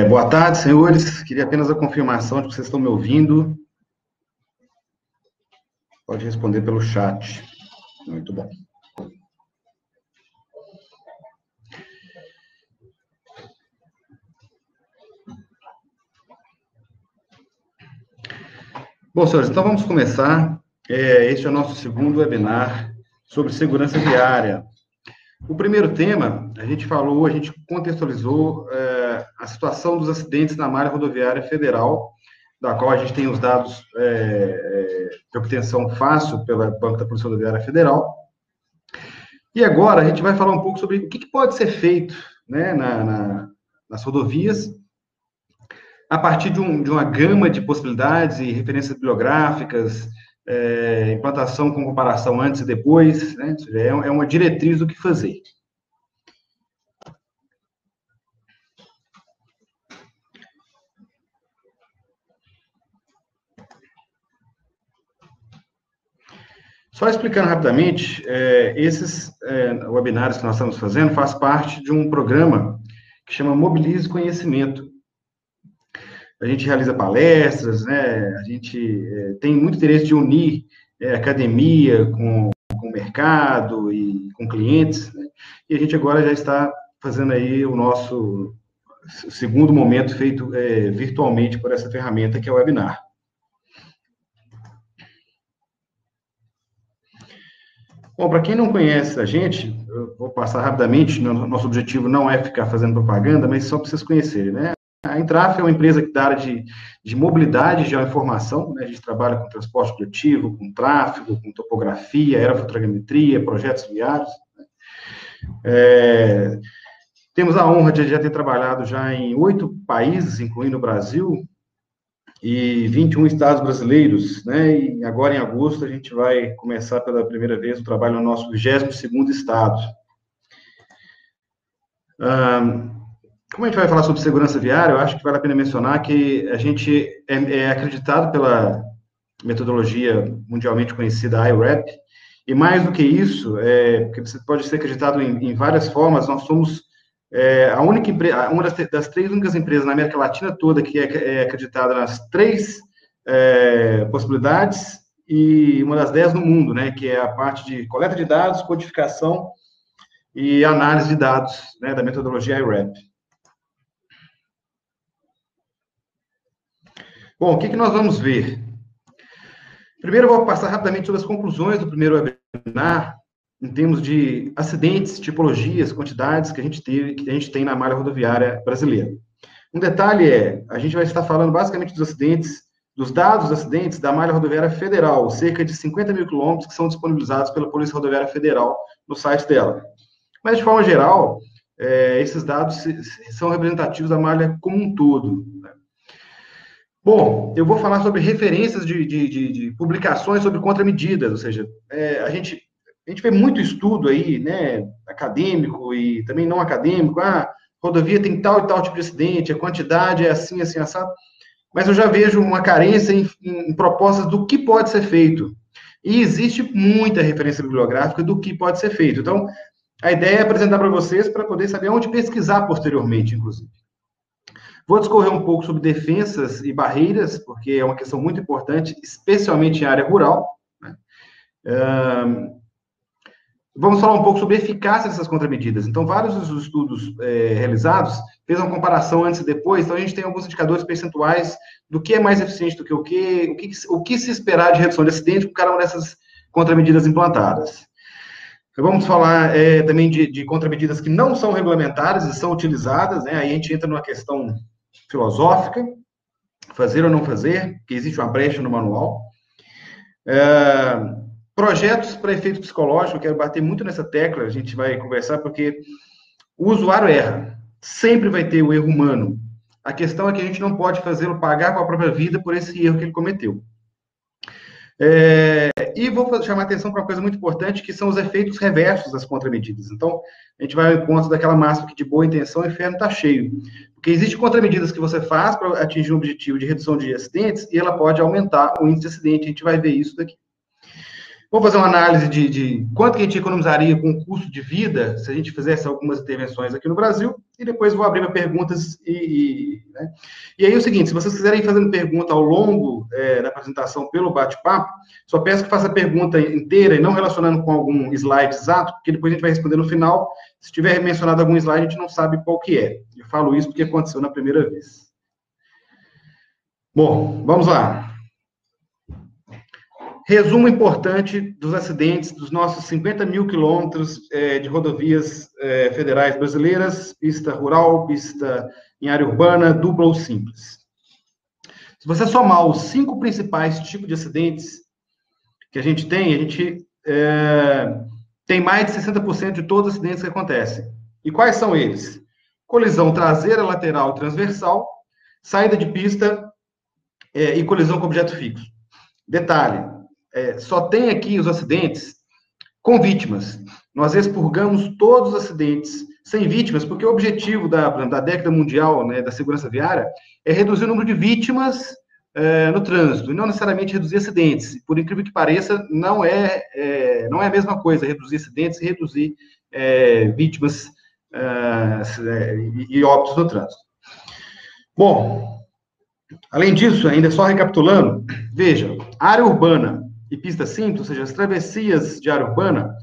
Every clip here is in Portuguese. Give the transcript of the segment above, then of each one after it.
Boa tarde, senhores. Queria apenas a confirmação de que vocês estão me ouvindo. Pode responder pelo chat. Muito bom. Bom, senhores, então vamos começar. Este é o nosso segundo webinar sobre segurança viária. O primeiro tema, a gente contextualizou a situação dos acidentes na malha rodoviária federal, da qual a gente tem os dados de obtenção fácil pela Banco da Polícia Rodoviária Federal. E agora a gente vai falar um pouco sobre o que pode ser feito, né, nas rodovias, a partir de uma gama de possibilidades e referências bibliográficas, implantação com comparação antes e depois, né, ou seja, é uma diretriz do que fazer. Só explicando rapidamente, esses webinários que nós estamos fazendo faz parte de um programa que chama Mobilize Conhecimento. A gente realiza palestras, né? A gente tem muito interesse de unir academia com o mercado e com clientes, né? E a gente agora já está fazendo aí o nosso segundo momento feito virtualmente por essa ferramenta que é o webinar. Bom, para quem não conhece a gente, eu vou passar rapidamente, nosso objetivo não é ficar fazendo propaganda, mas só para vocês conhecerem, né? A Intraf é uma empresa da área de mobilidade e geoinformação, né? A gente trabalha com transporte coletivo, com tráfego, com topografia, aerofotogrametria, projetos viários, né? Temos a honra de já ter trabalhado já em 8 países, incluindo o Brasil, e 21 estados brasileiros, né? E agora, em agosto, a gente vai começar pela primeira vez o trabalho no nosso 22º estado. Como a gente vai falar sobre segurança viária, eu acho que vale a pena mencionar que a gente é acreditado pela metodologia mundialmente conhecida IRAP, e mais do que isso, porque você pode ser acreditado em várias formas, nós somos a única empresa, uma das 3 únicas empresas na América Latina toda que é acreditada nas 3 possibilidades, e uma das 10 no mundo, né, que é a parte de coleta de dados, codificação e análise de dados, né, da metodologia IRAP. Bom, o que nós vamos ver? Primeiro, eu vou passar rapidamente sobre as conclusões do primeiro webinar, em termos de acidentes, tipologias, quantidades que a gente tem na malha rodoviária brasileira. Um detalhe a gente vai estar falando basicamente dos acidentes, dos dados dos acidentes da malha rodoviária federal, cerca de 50 mil quilômetros que são disponibilizados pela Polícia Rodoviária Federal no site dela. Mas, de forma geral, esses dados são representativos da malha como um todo. Bom, eu vou falar sobre referências de publicações sobre contramedidas, ou seja, a gente vê muito estudo aí, né, acadêmico e também não acadêmico, rodovia tem tal e tal tipo de acidente, a quantidade é assim, assim, assado, mas eu já vejo uma carência em propostas do que pode ser feito, e existe muita referência bibliográfica do que pode ser feito, então, a ideia é apresentar para vocês para poder saber onde pesquisar posteriormente, inclusive. Vou discorrer um pouco sobre defensas e barreiras, porque é uma questão muito importante, especialmente em área rural, né? Vamos falar um pouco sobre a eficácia dessas contramedidas. Então, vários dos estudos realizados fez uma comparação antes e depois, então a gente tem alguns indicadores percentuais do que é mais eficiente do que o que se esperar de redução de acidentes com cada uma dessas contramedidas implantadas. Vamos falar também de contramedidas que não são regulamentadas e são utilizadas, né? Aí a gente entra numa questão filosófica, fazer ou não fazer, que existe uma brecha no manual. Projetos para efeito psicológico, eu quero bater muito nessa tecla, a gente vai conversar, porque o usuário erra, sempre vai ter o erro humano. A questão é que a gente não pode fazê-lo pagar com a própria vida por esse erro que ele cometeu. E vou chamar a atenção para uma coisa muito importante, que são os efeitos reversos das contramedidas. Então, a gente vai ao encontro daquela máxima que de boa intenção o inferno está cheio. Porque existem contramedidas que você faz para atingir um objetivo de redução de acidentes e ela pode aumentar o índice de acidente. A gente vai ver isso daqui. Vamos fazer uma análise de quanto que a gente economizaria com o custo de vida se a gente fizesse algumas intervenções aqui no Brasil, e depois vou abrir para perguntas. Né? E aí é o seguinte, se vocês quiserem fazer pergunta ao longo da apresentação pelo bate-papo, só peço que faça a pergunta inteira e não relacionando com algum slide exato, porque depois a gente vai responder no final. Se tiver mencionado algum slide, a gente não sabe qual que é. Eu falo isso porque aconteceu na primeira vez. Bom, vamos lá. Resumo importante dos acidentes dos nossos 50 mil quilômetros de rodovias federais brasileiras, pista rural, pista em área urbana, dupla ou simples. Se você somar os 5 principais tipos de acidentes que a gente tem mais de 60% de todos os acidentes que acontecem. E quais são eles? Colisão traseira, lateral e transversal, saída de pista e colisão com objeto fixo. Detalhe, só tem aqui os acidentes com vítimas. Nós expurgamos todos os acidentes sem vítimas, porque o objetivo da década mundial, né, da segurança viária é reduzir o número de vítimas no trânsito, e não necessariamente reduzir acidentes. Por incrível que pareça, não é a mesma coisa reduzir acidentes e reduzir vítimas e óbitos no trânsito. Bom, além disso, ainda só recapitulando, veja, área urbana e pista simples, ou seja, as travessias de área urbana,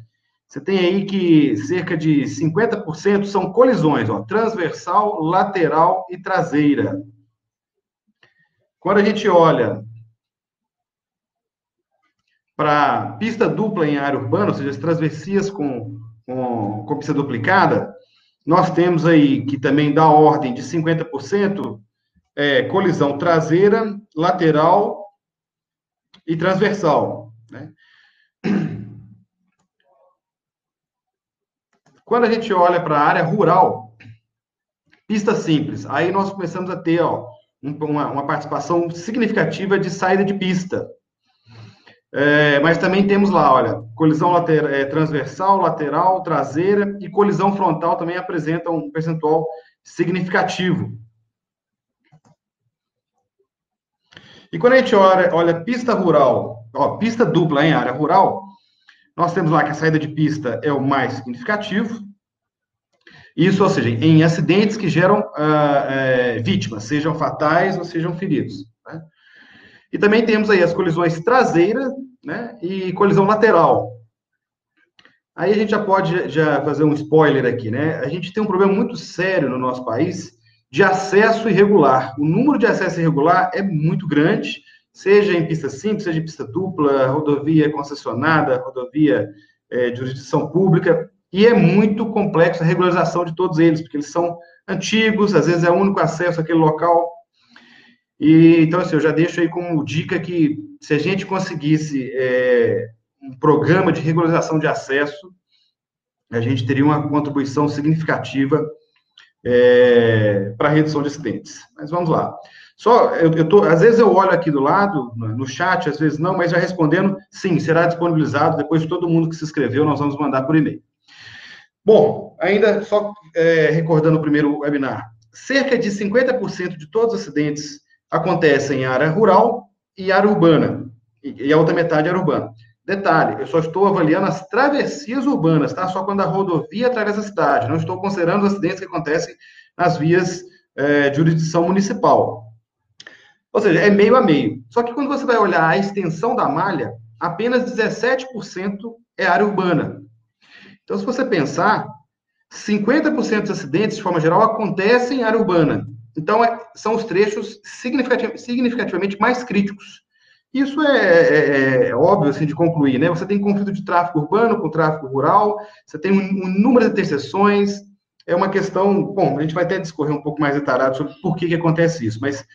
você tem aí que cerca de 50% são colisões, transversal, lateral e traseira. Quando a gente olha para pista dupla em área urbana, ou seja, as travessias com pista duplicada, nós temos aí que também dá ordem de 50% colisão traseira, lateral e transversal, né? Quando a gente olha para a área rural, pista simples, aí nós começamos a ter uma participação significativa de saída de pista. Mas também temos lá, olha, colisão transversal, lateral, traseira e colisão frontal também apresenta um percentual significativo. E quando a gente olha pista rural, pista dupla em área rural, nós temos lá que a saída de pista é o mais significativo. Isso, ou seja, em acidentes que geram vítimas, sejam fatais ou sejam feridos. Né? E também temos aí as colisões traseiras, né, e colisão lateral. Aí a gente já pode fazer um spoiler aqui, né? A gente tem um problema muito sério no nosso país de acesso irregular. O número de acesso irregular é muito grande, seja em pista simples, seja em pista dupla, rodovia concessionada, rodovia de jurisdição pública, e é muito complexo a regularização de todos eles, porque eles são antigos, às vezes é o único acesso àquele local. E, então, assim, eu já deixo aí como dica que se a gente conseguisse um programa de regularização de acesso, a gente teria uma contribuição significativa para a redução de acidentes. Mas vamos lá. Às vezes eu olho aqui do lado, no chat, às vezes não, mas já respondendo, sim, será disponibilizado, depois todo mundo que se inscreveu, nós vamos mandar por e-mail. Bom, ainda só recordando o primeiro webinar, cerca de 50% de todos os acidentes acontecem em área rural e área urbana, e a outra metade é área urbana. Detalhe, eu só estou avaliando as travessias urbanas, tá? Só quando a rodovia atravessa a cidade, não estou considerando os acidentes que acontecem nas vias de jurisdição municipal. Ou seja, é meio a meio. Só que quando você vai olhar a extensão da malha, apenas 17% é área urbana. Então, se você pensar, 50% dos acidentes, de forma geral, acontecem em área urbana. Então, são os trechos significativamente mais críticos. Isso é óbvio, assim, de concluir, né? Você tem conflito de tráfego urbano com tráfego rural, você tem um número de interseções, é uma questão... Bom, a gente vai até discorrer um pouco mais detalhado sobre por que acontece isso, mas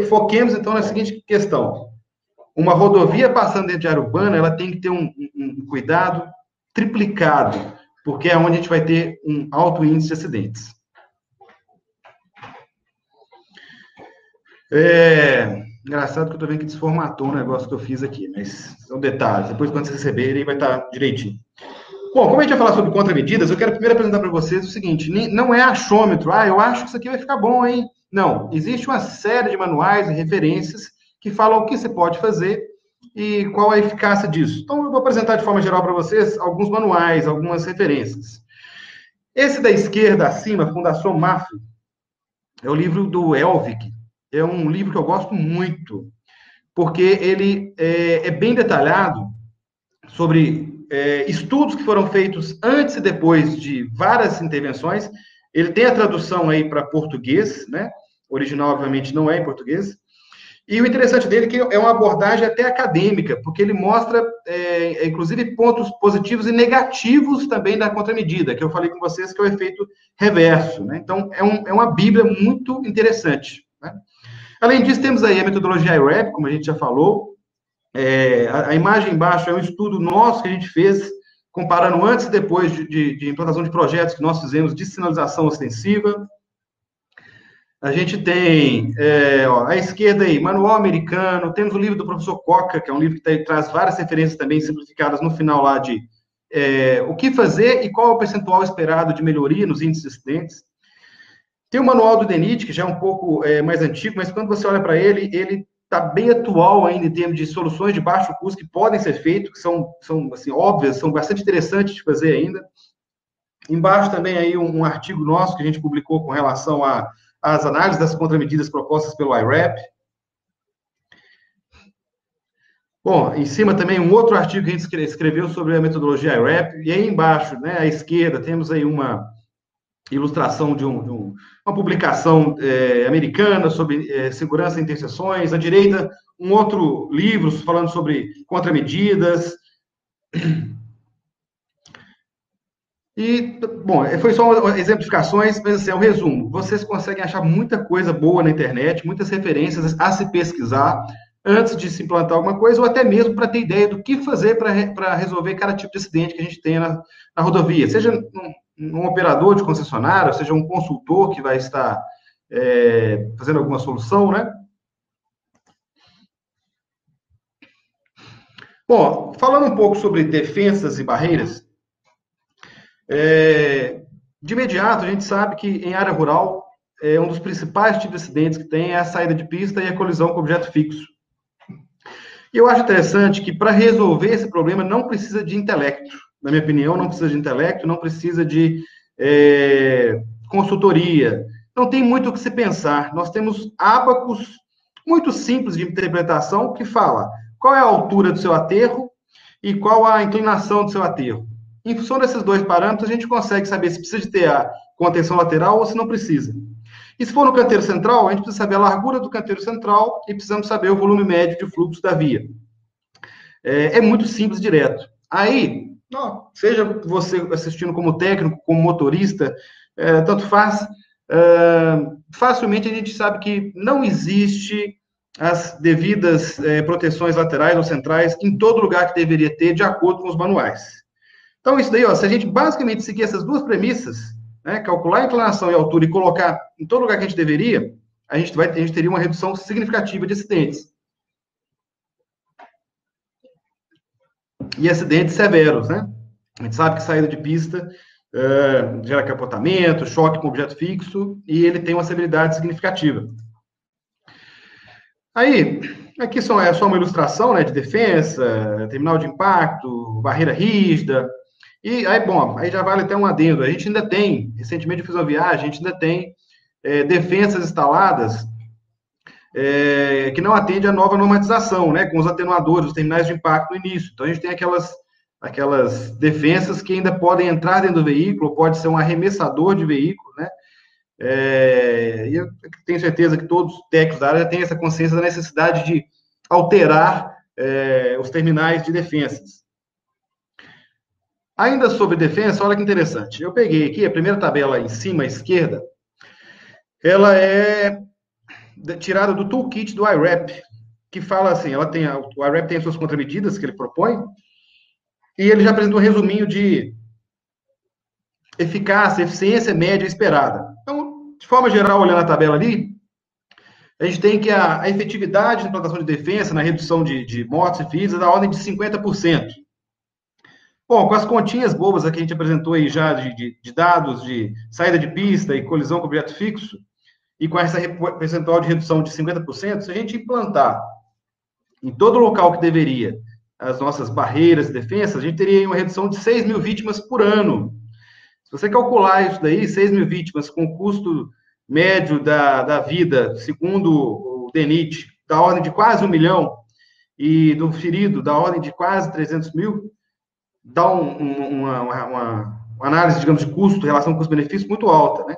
foquemos, então, na seguinte questão. Uma rodovia passando dentro de área urbana, ela tem que ter um cuidado triplicado, porque é onde a gente vai ter um alto índice de acidentes. Engraçado que eu estou vendo que desformatou o negócio que eu fiz aqui, mas são detalhes. Depois, quando vocês receberem, vai estar direitinho. Bom, como a gente vai falar sobre contramedidas, eu quero primeiro apresentar para vocês o seguinte, não é achômetro, eu acho que isso aqui vai ficar bom, hein? Não, existe uma série de manuais e referências que falam o que você pode fazer e qual a eficácia disso. Então, eu vou apresentar de forma geral para vocês alguns manuais, algumas referências. Esse da esquerda, acima, Fundação MAF, é o livro do Elvik. É um livro que eu gosto muito, porque ele é bem detalhado sobre estudos que foram feitos antes e depois de várias intervenções. Ele tem a tradução aí para português, né? O original, obviamente, não é em português. E o interessante dele é que é uma abordagem até acadêmica, porque ele mostra, inclusive, pontos positivos e negativos também da contramedida, que eu falei com vocês, que é o efeito reverso, né? Então, é uma bíblia muito interessante, né? Além disso, temos aí a metodologia IRAP, como a gente já falou. A imagem embaixo é um estudo nosso que a gente fez, comparando antes e depois de implantação de projetos que nós fizemos de sinalização ostensiva. A gente tem, à esquerda aí, Manual Americano, temos o livro do professor Coca, que é um livro que traz várias referências também simplificadas no final lá de o que fazer e qual é o percentual esperado de melhoria nos índices de acidentes. Tem o Manual do DENIT, que já é um pouco mais antigo, mas quando você olha para ele, ele está bem atual ainda em termos de soluções de baixo custo que podem ser feitas, que são assim, óbvias, são bastante interessantes de fazer ainda. Embaixo também aí um artigo nosso que a gente publicou com relação às análises das contramedidas propostas pelo IRAP. Bom, em cima também um outro artigo que a gente escreveu sobre a metodologia IRAP, e aí embaixo, né, à esquerda, temos aí uma ilustração de uma publicação americana sobre segurança em interseções. À direita, um outro livro falando sobre contramedidas. E, bom, foi só exemplificações, mas assim, é um resumo. Vocês conseguem achar muita coisa boa na internet, muitas referências a se pesquisar antes de se implantar alguma coisa, ou até mesmo para ter ideia do que fazer para resolver cada tipo de acidente que a gente tem na rodovia. Seja um operador de concessionária, seja um consultor que vai estar fazendo alguma solução, né? Bom, falando um pouco sobre defensas e barreiras, de imediato, a gente sabe que em área rural, um dos principais tipos de acidentes que tem é a saída de pista e a colisão com objeto fixo. E eu acho interessante que para resolver esse problema não precisa de intelecto. Na minha opinião, não precisa de intelecto, não precisa de consultoria. Não tem muito o que se pensar. Nós temos ábacos muito simples de interpretação que fala qual é a altura do seu aterro e qual a inclinação do seu aterro. Em função desses dois parâmetros, a gente consegue saber se precisa de ter a contenção lateral ou se não precisa. E se for no canteiro central, a gente precisa saber a largura do canteiro central e precisamos saber o volume médio de fluxo da via. É muito simples, direto. Aí, seja você assistindo como técnico, como motorista, tanto faz, facilmente a gente sabe que não existe as devidas proteções laterais ou centrais em todo lugar que deveria ter, de acordo com os manuais. Então, isso daí, se a gente basicamente seguir essas duas premissas, né, calcular a inclinação e a altura e colocar em todo lugar que a gente deveria, a gente teria uma redução significativa de acidentes. E acidentes severos, né? A gente sabe que saída de pista gera capotamento, choque com objeto fixo, e ele tem uma severidade significativa. Aí, aqui é só uma ilustração, né, de defensa, terminal de impacto, barreira rígida. E aí, bom, aí já vale até um adendo. A gente ainda tem, recentemente eu fiz uma viagem, a gente ainda tem defensas instaladas que não atendem à nova normatização, né, com os atenuadores, os terminais de impacto no início. Então, a gente tem aquelas defensas que ainda podem entrar dentro do veículo, pode ser um arremessador de veículo, né? E eu tenho certeza que todos os técnicos da área têm essa consciência da necessidade de alterar os terminais de defensas. Ainda sobre defesa, olha que interessante. Eu peguei aqui a primeira tabela em cima, à esquerda, ela é tirada do toolkit do IRAP, que fala assim, o IRAP tem as suas contramedidas que ele propõe, e ele já apresenta um resuminho de eficácia, eficiência média esperada. Então, de forma geral, olhando a tabela ali, a gente tem que a efetividade na implantação de defesa, na redução de mortes e feridos, é da ordem de 50%. Bom, com as continhas bobas que a gente apresentou aí já de dados de saída de pista e colisão com objeto fixo, e com essa percentual de redução de 50%, se a gente implantar em todo local que deveria as nossas barreiras e defensas, a gente teria uma redução de 6 mil vítimas por ano. Se você calcular isso daí, 6 mil vítimas com o custo médio da vida, segundo o DENIT, da ordem de quase 1 milhão, e do ferido da ordem de quase 300 mil, dá uma análise, digamos, de custo, relação custo-benefício muito alta, né?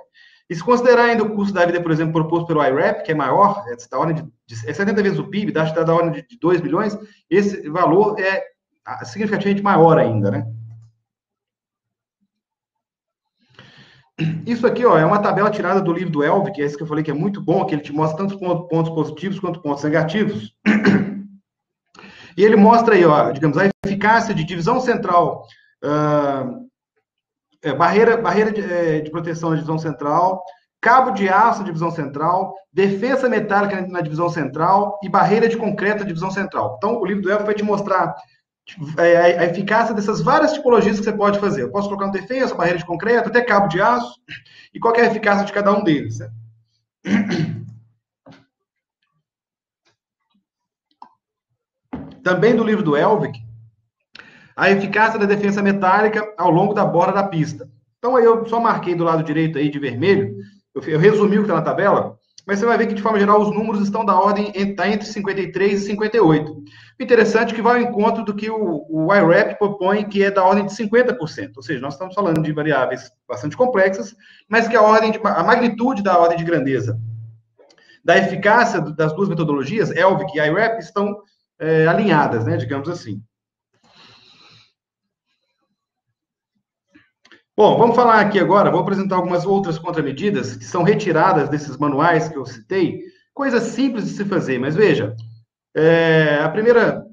E se considerar ainda o custo da vida, por exemplo, proposto pelo IRAP, que é maior, é da ordem de 70 vezes o PIB, da ordem de 2 bilhões, esse valor é significativamente maior ainda, né? Isso aqui, ó, é uma tabela tirada do livro do Elvig, que é esse que eu falei que é muito bom, que ele te mostra tanto pontos positivos quanto pontos negativos. E ele mostra aí, ó, digamos, a eficácia de divisão central, barreira de proteção na divisão central, cabo de aço na divisão central, defesa metálica na divisão central e barreira de concreto na divisão central. Então, o livro do Elvig vai te mostrar a eficácia dessas várias tipologias que você pode fazer. Eu posso colocar uma defesa, barreira de concreto, até cabo de aço, e qual é a eficácia de cada um deles. Né? Também do livro do Elvig, a eficácia da defesa metálica ao longo da borda da pista. Então, aí eu só marquei do lado direito aí de vermelho, eu resumi o que está na tabela, mas você vai ver que, de forma geral, os números estão da ordem, está entre 53 e 58. O interessante é que vai ao encontro do que o IRAP propõe, que é da ordem de 50%. Ou seja, nós estamos falando de variáveis bastante complexas, mas que a magnitude da ordem de grandeza da eficácia das duas metodologias, Elvig e IRAP, estão alinhadas, né, digamos assim. Bom, vamos falar aqui agora, vou apresentar algumas outras contramedidas que são retiradas desses manuais que eu citei, coisas simples de se fazer, mas veja, a primeira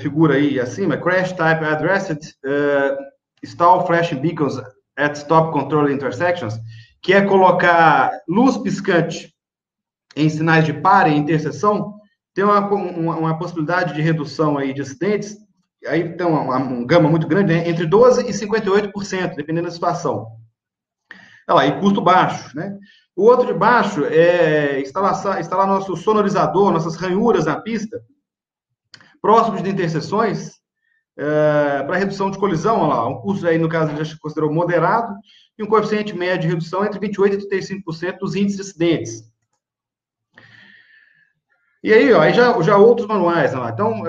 figura aí acima, Crash Type Addressed Stall Flashing Beacons at Stop Control Intersections, que é colocar luz piscante em sinais de pare e interseção, tem uma possibilidade de redução aí de acidentes, aí tem uma gama muito grande, né? Entre 12% e 58%, dependendo da situação. Olha lá, e custo baixo, né? O outro de baixo é instalar nosso sonorizador, nossas ranhuras na pista, próximos de interseções, para redução de colisão, olha lá, um custo aí, no caso, já considerou moderado, e um coeficiente médio de redução entre 28% e 35% dos índices de acidentes. E aí, ó, aí já outros manuais, lá. Então,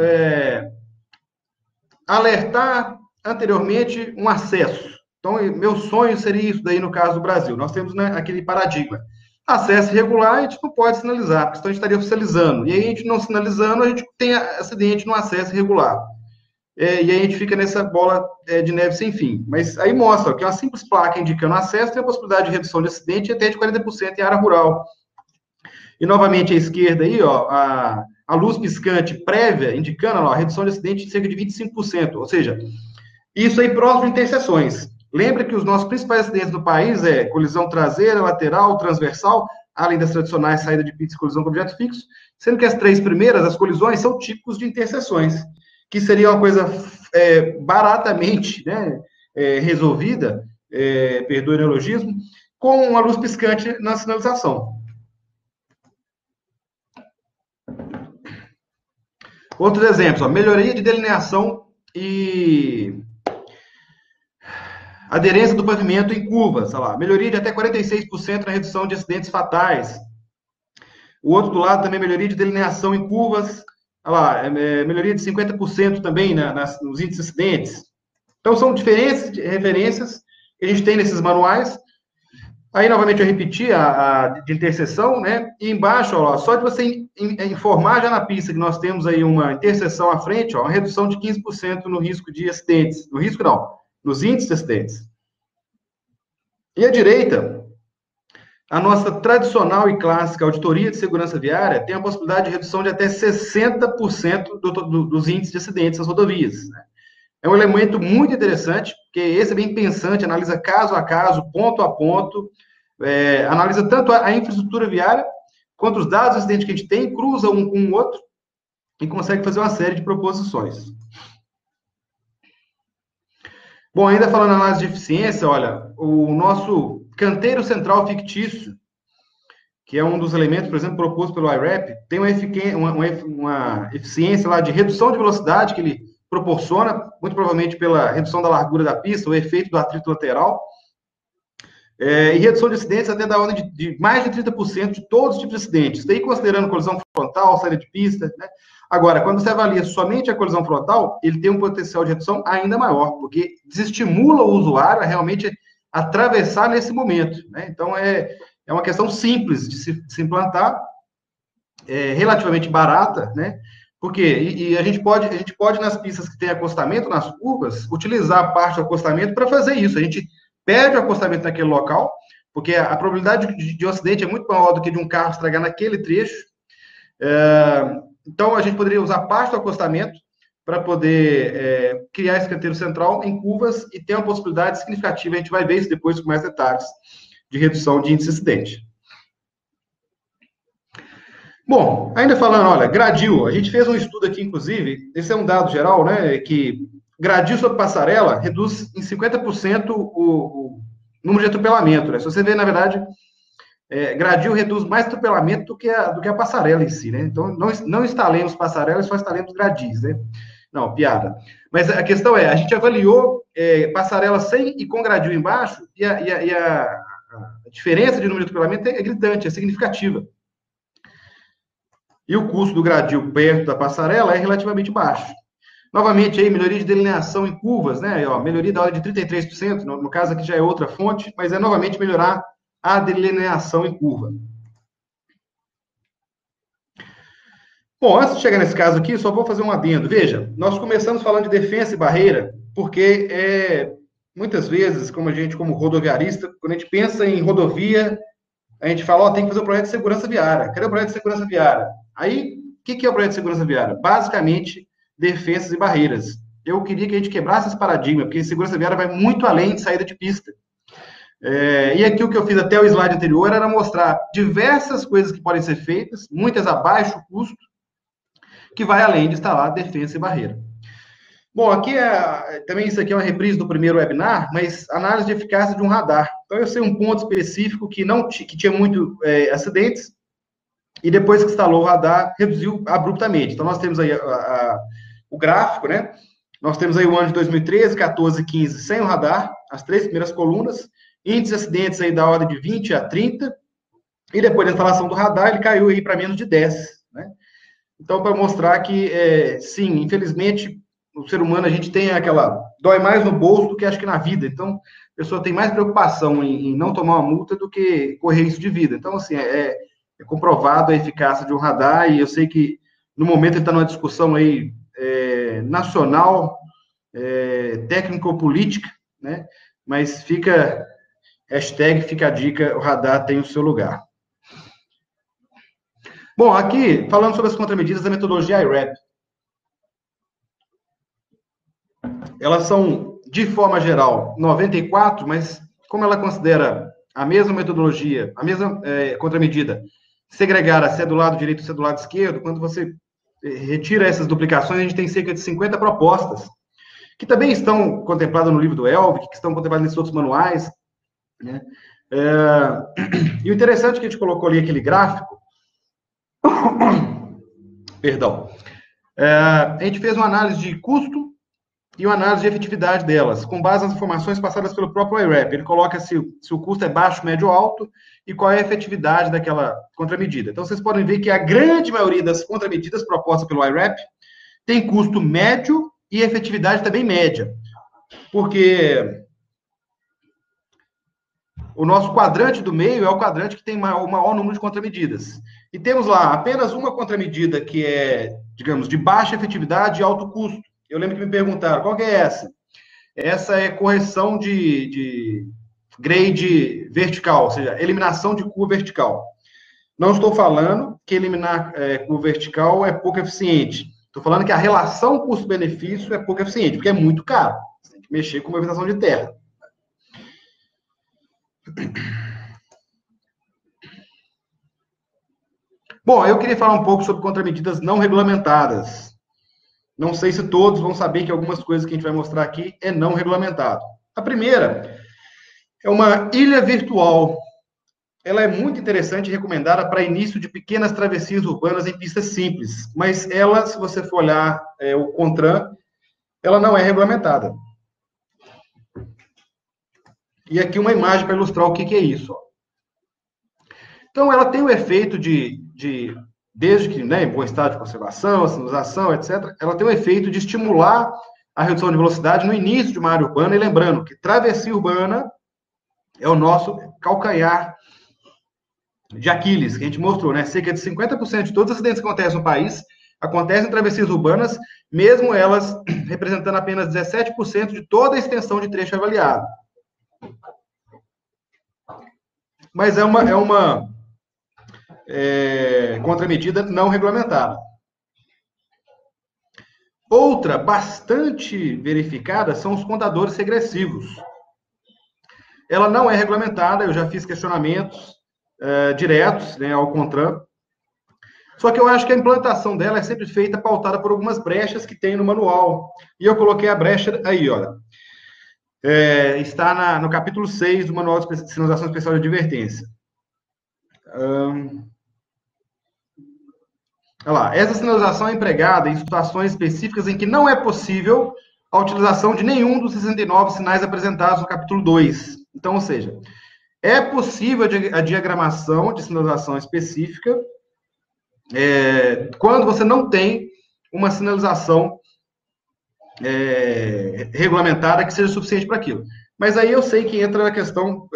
alertar anteriormente um acesso. Então, meu sonho seria isso daí no caso do Brasil. Nós temos, né, aquele paradigma. Acesso irregular, a gente não pode sinalizar, porque senão a gente estaria oficializando. E aí, a gente não sinalizando, a gente tem acidente no acesso irregular. E aí a gente fica nessa bola de neve sem fim. Mas aí mostra que uma simples placa indicando acesso tem a possibilidade de redução de acidente até de 40% em área rural. E novamente à esquerda aí, ó, a luz piscante prévia indicando ó, a redução de acidente de cerca de 25%. Ou seja, isso aí próximo de interseções. Lembra que os nossos principais acidentes do país é colisão traseira, lateral, transversal, além das tradicionais saída de pista e colisão com objeto fixo, sendo que as três primeiras, as colisões, são típicos de interseções, que seria uma coisa baratamente, né, resolvida, perdoe o neologismo, com uma luz piscante na sinalização. Outros exemplos, ó, melhoria de delineação e aderência do pavimento em curvas, lá, melhoria de até 46% na redução de acidentes fatais. O outro do lado também, melhoria de delineação em curvas, lá, melhoria de 50% também nos índices de acidentes. Então, são diferentes referências que a gente tem nesses manuais. Aí, novamente, eu repeti a de interseção, né? E embaixo, ó, só de você informar já na pista que nós temos aí uma interseção à frente, ó, uma redução de 15% no risco de acidentes. No risco, não, nos índices de acidentes. E à direita, a nossa tradicional e clássica auditoria de segurança viária tem a possibilidade de redução de até 60% dos índices de acidentes nas rodovias. Né? É um elemento muito interessante, porque esse é bem pensante, analisa caso a caso, ponto a ponto, analisa tanto a infraestrutura viária, quanto os dados do acidente que a gente tem, cruza um com o outro, e consegue fazer uma série de proposições. Bom, ainda falando em análise de eficiência, olha, o nosso canteiro central fictício, que é um dos elementos, por exemplo, proposto pelo IRAP, tem uma eficiência lá de redução de velocidade que ele proporciona, muito provavelmente pela redução da largura da pista, o efeito do atrito lateral, e redução de acidentes até da ordem de mais de 30% de todos os tipos de acidentes. Daí considerando colisão frontal, saída de pista, né? Agora, quando você avalia somente a colisão frontal, ele tem um potencial de redução ainda maior, porque desestimula o usuário a realmente atravessar nesse momento, né? Então, é uma questão simples de se implantar, relativamente barata, né? Porque e a gente pode, nas pistas que tem acostamento, nas curvas, utilizar a parte do acostamento para fazer isso. A gente perde o acostamento naquele local, porque a probabilidade de um acidente é muito maior do que de um carro estragar naquele trecho. Então, a gente poderia usar parte do acostamento para poder criar esse canteiro central em curvas e ter uma possibilidade significativa, a gente vai ver isso depois com mais detalhes, de redução de índice de acidente. Bom, ainda falando, olha, gradil, a gente fez um estudo aqui, inclusive, esse é um dado geral, né, que gradil sobre passarela reduz em 50% o número de atropelamento, né? Se você vê, na verdade, gradil reduz mais atropelamento do que a passarela em si, né? Então, não instalemos passarelas, só instalemos gradis, né? Não, piada. Mas a questão é, a gente avaliou passarela sem e com gradil embaixo, e a diferença de número de atropelamento é gritante, é significativa. E o custo do gradil perto da passarela é relativamente baixo. Novamente, aí, melhoria de delineação em curvas, né? Ó, melhoria da ordem de 33%, no caso aqui já é outra fonte, mas é novamente melhorar a delineação em curva. Bom, antes de chegar nesse caso aqui, só vou fazer um adendo. Veja, nós começamos falando de defesa e barreira, porque muitas vezes, como rodoviarista, quando a gente pensa em rodovia, a gente fala, ó, tem que fazer um projeto de segurança viária. Cadê o projeto de segurança viária? Aí, o que é o projeto de segurança viária? Basicamente, defesas e barreiras. Eu queria que a gente quebrasse esse paradigma, porque segurança viária vai muito além de saída de pista. E aqui o que eu fiz até o slide anterior era mostrar diversas coisas que podem ser feitas, muitas a baixo custo, que vai além de instalar defesa e barreira. Bom, aqui também isso aqui é uma reprise do primeiro webinar, mas análise de eficácia de um radar. Então, eu sei um ponto específico que tinha muito acidentes, e depois que instalou o radar, reduziu abruptamente. Então, nós temos aí o gráfico, né? Nós temos aí o ano de 2013, 14, 15 sem o radar, as 3 primeiras colunas, índice de acidentes aí da ordem de 20 a 30, e depois da instalação do radar, ele caiu aí para menos de 10, né? Então, para mostrar que, sim, infelizmente, o ser humano, a gente tem dói mais no bolso do que acho que na vida. Então, a pessoa tem mais preocupação em não tomar uma multa do que correr risco de vida. Então, assim, é comprovado a eficácia de um radar, e eu sei que, no momento, ele está numa discussão aí nacional, técnico-política, né? Mas fica a dica, o radar tem o seu lugar. Bom, aqui, falando sobre as contramedidas da metodologia IRAP. Elas são, de forma geral, 94, mas como ela considera a mesma metodologia, a mesma contramedida, segregada se é do lado direito ou se é do lado esquerdo, quando você retira essas duplicações, a gente tem cerca de 50 propostas, que também estão contempladas no livro do Elvik, que estão contempladas nesses outros manuais, né? E o interessante é que a gente colocou ali aquele gráfico, perdão, a gente fez uma análise de custo e uma análise de efetividade delas, com base nas informações passadas pelo próprio IRAP. Ele coloca se o custo é baixo, médio ou alto, e qual é a efetividade daquela contramedida. Então, vocês podem ver que a grande maioria das contramedidas propostas pelo IRAP tem custo médio e efetividade também média. Porque o nosso quadrante do meio é o quadrante que tem o maior número de contramedidas. E temos lá apenas uma contramedida que é, digamos, de baixa efetividade e alto custo. Eu lembro que me perguntaram, qual que é essa? Essa é correção de grade vertical, ou seja, eliminação de curva vertical. Não estou falando que eliminar curva vertical é pouco eficiente. Estou falando que a relação custo-benefício é pouco eficiente, porque é muito caro. Você tem que mexer com movimentação de terra. Bom, eu queria falar um pouco sobre contramedidas não regulamentadas. Não sei se todos vão saber que algumas coisas que a gente vai mostrar aqui é não regulamentado. A primeira é uma ilha virtual. ela é muito interessante e recomendada para início de pequenas travessias urbanas em pistas simples, mas ela, se você for olhar o CONTRAN, ela não é regulamentada. E aqui uma imagem para ilustrar o que é isso. Ó. Então, ela tem o efeito desde que, né, em bom estado de conservação, sinalização, etc., ela tem o efeito de estimular a redução de velocidade no início de uma área urbana, e lembrando que travessia urbana é o nosso calcanhar de Aquiles, que a gente mostrou, né? Cerca de 50% de todos os acidentes que acontecem no país acontecem em travessias urbanas, mesmo elas representando apenas 17% de toda a extensão de trecho avaliado. Mas é uma contramedida não regulamentada. Outra bastante verificada são os contadores regressivos. Ela não é regulamentada, eu já fiz questionamentos diretos, né, ao CONTRAN, só que eu acho que a implantação dela é sempre feita pautada por algumas brechas que tem no manual. E eu coloquei a brecha aí, olha. Está no capítulo 6 do Manual de Sinalização Especial de Advertência. Olha lá, essa sinalização é empregada em situações específicas em que não é possível a utilização de nenhum dos 69 sinais apresentados no capítulo 2. Então, ou seja, é possível a diagramação de sinalização específica quando você não tem uma sinalização regulamentada que seja suficiente para aquilo. Mas aí eu sei que entra a questão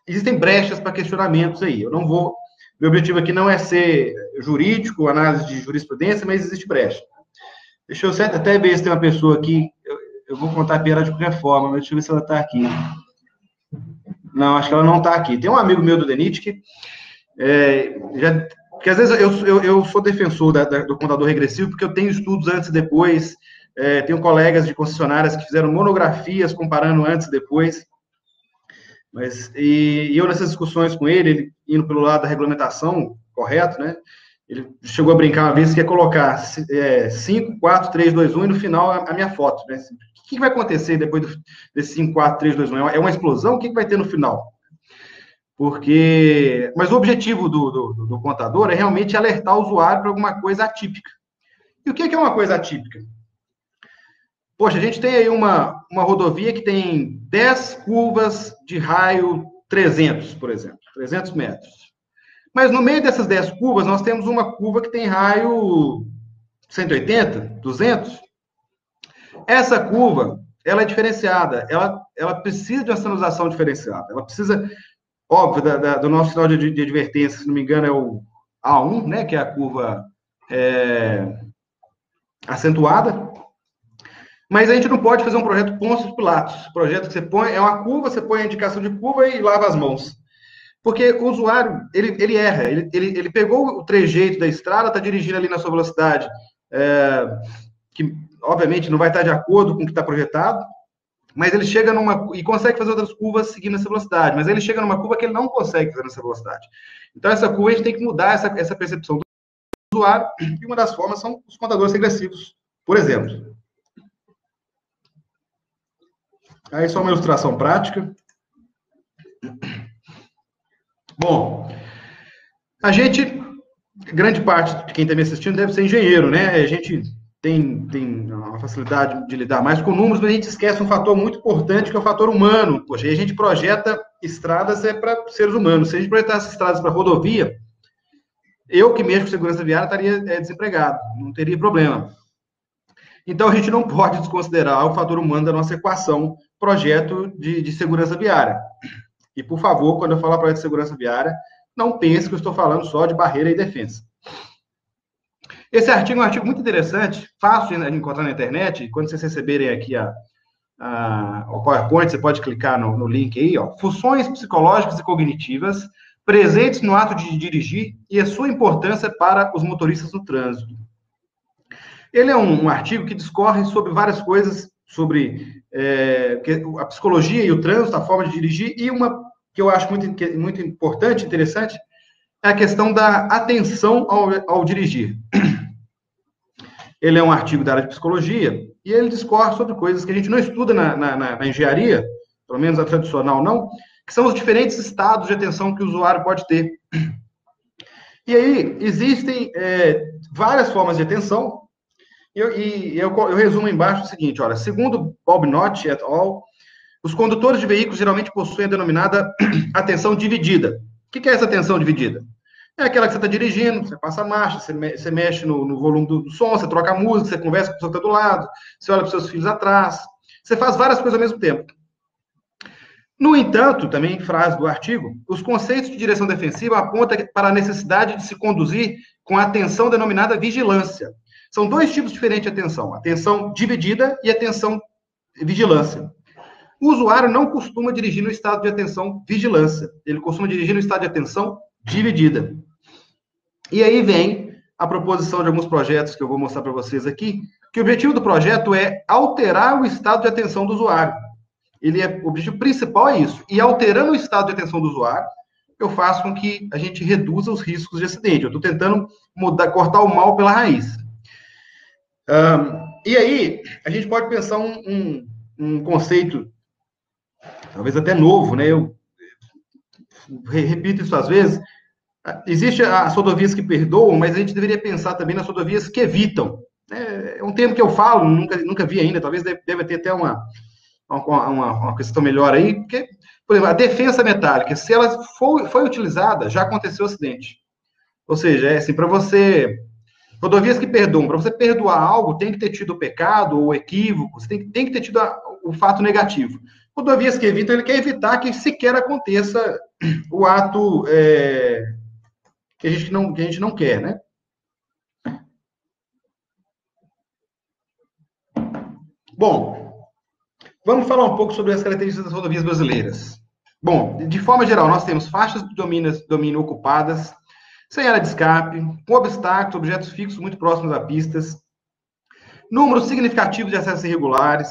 existem brechas para questionamentos aí. Eu não vou... Meu objetivo aqui não é ser jurídico, análise de jurisprudência, mas existe brecha. Deixa eu até ver se tem uma pessoa aqui. Eu vou contar a piada de qualquer forma, mas deixa eu ver se ela está aqui. Não, acho que ela não está aqui. Tem um amigo meu do DENIT que porque às vezes eu sou defensor do contador regressivo, porque eu tenho estudos antes e depois, tenho colegas de concessionárias que fizeram monografias comparando antes e depois. E eu, nessas discussões com ele indo pelo lado da regulamentação, correto, né? Ele chegou a brincar uma vez que ia colocar 5, 4, 3, 2, 1 e no final a minha foto, né? O que vai acontecer depois desse 5, 4, 3, 2, 1? É uma explosão? O que vai ter no final? Mas o objetivo do contador é realmente alertar o usuário para alguma coisa atípica. E o que é uma coisa atípica? Poxa, a gente tem aí uma rodovia que tem 10 curvas de raio 300, por exemplo, 300 metros. Mas no meio dessas 10 curvas, nós temos uma curva que tem raio 180, 200. Essa curva, ela é diferenciada, ela precisa de uma sinalização diferenciada, ela precisa, óbvio, do nosso sinal de advertência, se não me engano, é o A1, né, que é a curva acentuada. Mas a gente não pode fazer um projeto Pôncio Pilatos. Projeto que você põe, é uma curva, você põe a indicação de curva e lava as mãos. Porque o usuário, ele erra, ele pegou o trejeito da estrada, está dirigindo ali na sua velocidade, que obviamente não vai estar de acordo com o que está projetado, mas ele chega e consegue fazer outras curvas seguindo essa velocidade, mas ele chega numa curva que ele não consegue fazer nessa velocidade. Então, essa curva a gente tem que mudar essa percepção do usuário, e uma das formas são os contadores regressivos, por exemplo. Aí só uma ilustração prática. Bom, grande parte de quem está me assistindo deve ser engenheiro, né? A gente tem uma facilidade de lidar mais com números, mas a gente esquece um fator muito importante, que é o fator humano. Poxa, aí a gente projeta estradas para seres humanos. Se a gente projetasse estradas para rodovia, eu que mexo com segurança viária estaria desempregado, não teria problema. Então, a gente não pode desconsiderar o fator humano da nossa equação, projeto de segurança viária. E, por favor, quando eu falar projeto de segurança viária, não pense que eu estou falando só de barreira e defesa. Esse artigo é um artigo muito interessante, fácil de encontrar na internet. Quando vocês receberem aqui o PowerPoint, você pode clicar no link aí, ó. Funções psicológicas e cognitivas presentes no ato de dirigir e a sua importância para os motoristas no trânsito. Ele é um artigo que discorre sobre várias coisas, sobre a psicologia e o trânsito, a forma de dirigir, e uma que eu acho muito importante, interessante, é a questão da atenção ao dirigir. Ele é um artigo da área de psicologia, e ele discorre sobre coisas que a gente não estuda na engenharia, pelo menos a tradicional não, que são os diferentes estados de atenção que o usuário pode ter. E aí, existem várias formas de atenção, eu resumo embaixo o seguinte, olha, segundo Bob Knott et al., os condutores de veículos geralmente possuem a denominada atenção dividida. O que é essa atenção dividida? É aquela que você está dirigindo, você passa a marcha, você mexe no volume do som, você troca a música, você conversa com a pessoa que está do lado, você olha para os seus filhos atrás, você faz várias coisas ao mesmo tempo. No entanto, também frase do artigo, os conceitos de direção defensiva apontam para a necessidade de se conduzir com a atenção denominada vigilância. São dois tipos diferentes de atenção, atenção dividida e atenção vigilância. O usuário não costuma dirigir no estado de atenção vigilância, ele costuma dirigir no estado de atenção dividida. E aí vem a proposição de alguns projetos que eu vou mostrar para vocês aqui, que o objetivo do projeto é alterar o estado de atenção do usuário. O objetivo principal é isso. E alterando o estado de atenção do usuário, eu faço com que a gente reduza os riscos de acidente. Eu estou tentando cortar o mal pela raiz. E aí, a gente pode pensar um conceito, talvez até novo, né? Eu repito isso às vezes. Existem as rodovias que perdoam, mas a gente deveria pensar também nas rodovias que evitam. É um termo que eu falo, nunca vi ainda, talvez deve ter até uma questão melhor aí, porque, por exemplo, a defensa metálica, se ela foi utilizada, já aconteceu o acidente. Ou seja, é assim, para você... Rodovias que perdoam, para você perdoar algo, tem que ter tido o pecado ou o equívoco, você tem que ter tido o fato negativo. Rodovias que evitam, ele quer evitar que sequer aconteça o ato que a gente não quer, né? Bom, vamos falar um pouco sobre as características das rodovias brasileiras. Bom, de forma geral, nós temos faixas de domínio ocupadas, sem área de escape, com obstáculos, objetos fixos muito próximos a pistas, número significativo de acessos irregulares,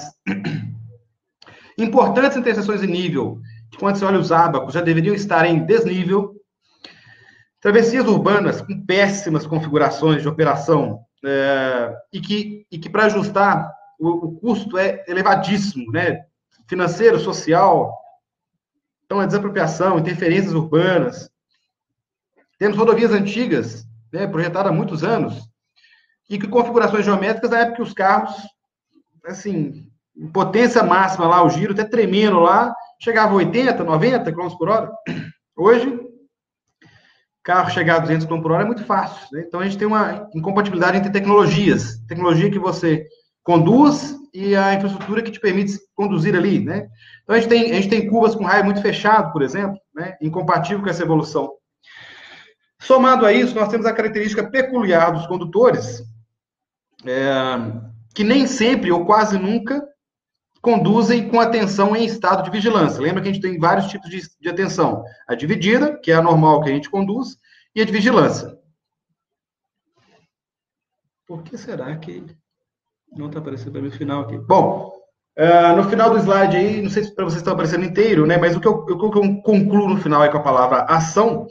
importantes interseções em nível, que quando você olha os ábacos, já deveriam estar em desnível, travessias urbanas com péssimas configurações de operação, e que para ajustar, o custo é elevadíssimo, né? Financeiro, social, então a desapropriação, interferências urbanas. Temos rodovias antigas, né, projetadas há muitos anos, e que configurações geométricas na época que os carros, assim, potência máxima lá, o giro até tremendo lá, chegava a 80, 90 km por hora. Hoje, carro chegar a 200 km por hora é muito fácil, né? Então a gente tem uma incompatibilidade entre tecnologias, tecnologia que você conduz e a infraestrutura que te permite conduzir ali, né? Então a gente tem curvas com raio muito fechado, por exemplo, né, incompatível com essa evolução. Somado a isso, nós temos a característica peculiar dos condutores, que nem sempre ou quase nunca conduzem com atenção em estado de vigilância. Lembra que a gente tem vários tipos de atenção. A dividida, que é a normal que a gente conduz, e a de vigilância. Por que será que não está aparecendo para mim no final aqui? Bom, no final do slide aí, não sei se para vocês está aparecendo inteiro, né? Mas o que eu concluo no final aí com a palavra ação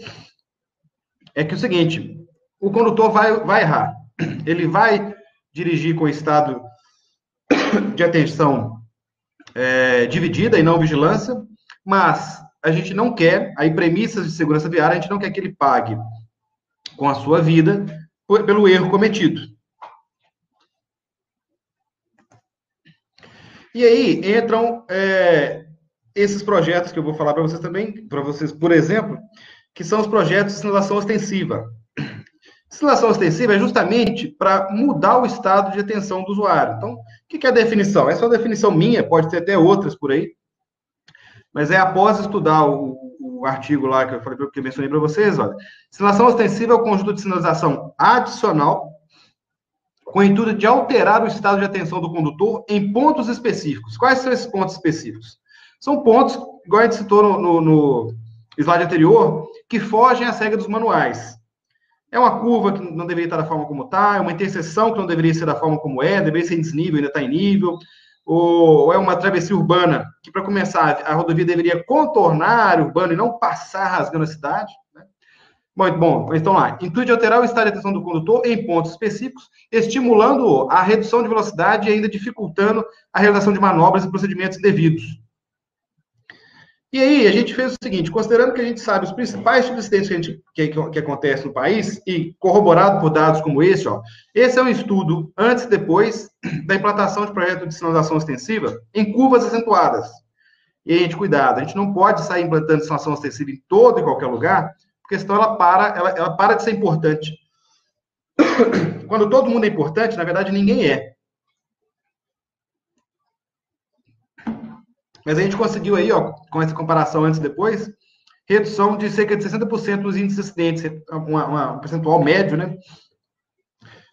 é que é o seguinte, o condutor vai errar. Ele vai dirigir com estado de atenção dividida e não vigilância, mas a gente não quer, aí premissas de segurança viária, a gente não quer que ele pague com a sua vida pelo erro cometido. E aí entram esses projetos que eu vou falar para vocês também, para vocês, por exemplo, que são os projetos de sinalização ostensiva. Sinalização ostensiva é justamente para mudar o estado de atenção do usuário. Então, o que é a definição? Essa é uma definição minha, pode ter até outras por aí, mas após estudar o artigo lá que eu mencionei para vocês, olha, sinalização ostensiva é o conjunto de sinalização adicional com o intuito de alterar o estado de atenção do condutor em pontos específicos. Quais são esses pontos específicos? São pontos, igual a gente citou no slide anterior, que fogem às regras dos manuais. É uma curva que não deveria estar da forma como está, é uma interseção que não deveria ser da forma como deveria ser em desnível, ainda está em nível, ou é uma travessia urbana, que para começar, a rodovia deveria contornar a área urbana e não passar rasgando a cidade. Né? Muito bom, então lá, intuito de alterar o estado de atenção do condutor em pontos específicos, estimulando a redução de velocidade e ainda dificultando a realização de manobras e procedimentos indevidos. E aí, a gente fez o seguinte, considerando que a gente sabe os principais tipos de acidentes que acontecem no país, e corroborado por dados como esse, ó, esse é um estudo antes e depois da implantação de projeto de sinalização extensiva em curvas acentuadas. E aí, gente, cuidado, a gente não pode sair implantando sinalização extensiva em todo e qualquer lugar, porque senão ela para de ser importante. Quando todo mundo é importante, na verdade, ninguém é. Mas a gente conseguiu aí, ó, com essa comparação antes e depois, redução de cerca de 60% dos índices de acidentes, um percentual médio, né?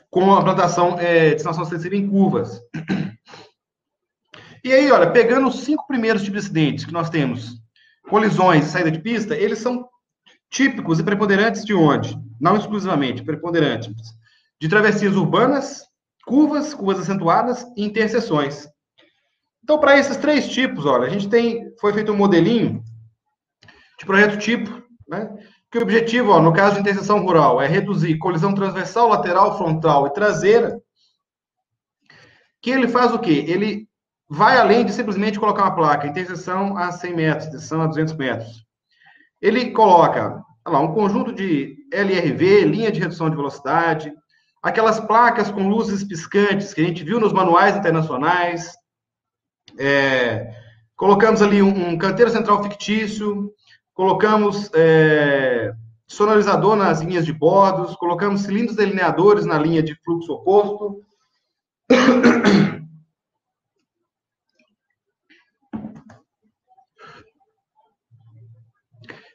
Com a plantação de sinalização extensiva em curvas. E aí, olha, pegando os 5 primeiros tipos de acidentes que nós temos, colisões e saída de pista, eles são típicos e preponderantes de onde? Não exclusivamente, preponderantes. De travessias urbanas, curvas acentuadas e interseções. Então, para esses 3 tipos, olha, foi feito um modelinho de projeto tipo, né? Que o objetivo, ó, no caso de interseção rural, é reduzir colisão transversal, lateral, frontal e traseira. Que ele faz o quê? Ele vai além de simplesmente colocar uma placa, interseção a 100 metros, interseção a 200 metros. Ele coloca lá, um conjunto de LRV, linha de redução de velocidade, aquelas placas com luzes piscantes que a gente viu nos manuais internacionais. Colocamos ali um canteiro central fictício, colocamos sonorizador nas linhas de bordos, colocamos cilindros delineadores na linha de fluxo oposto.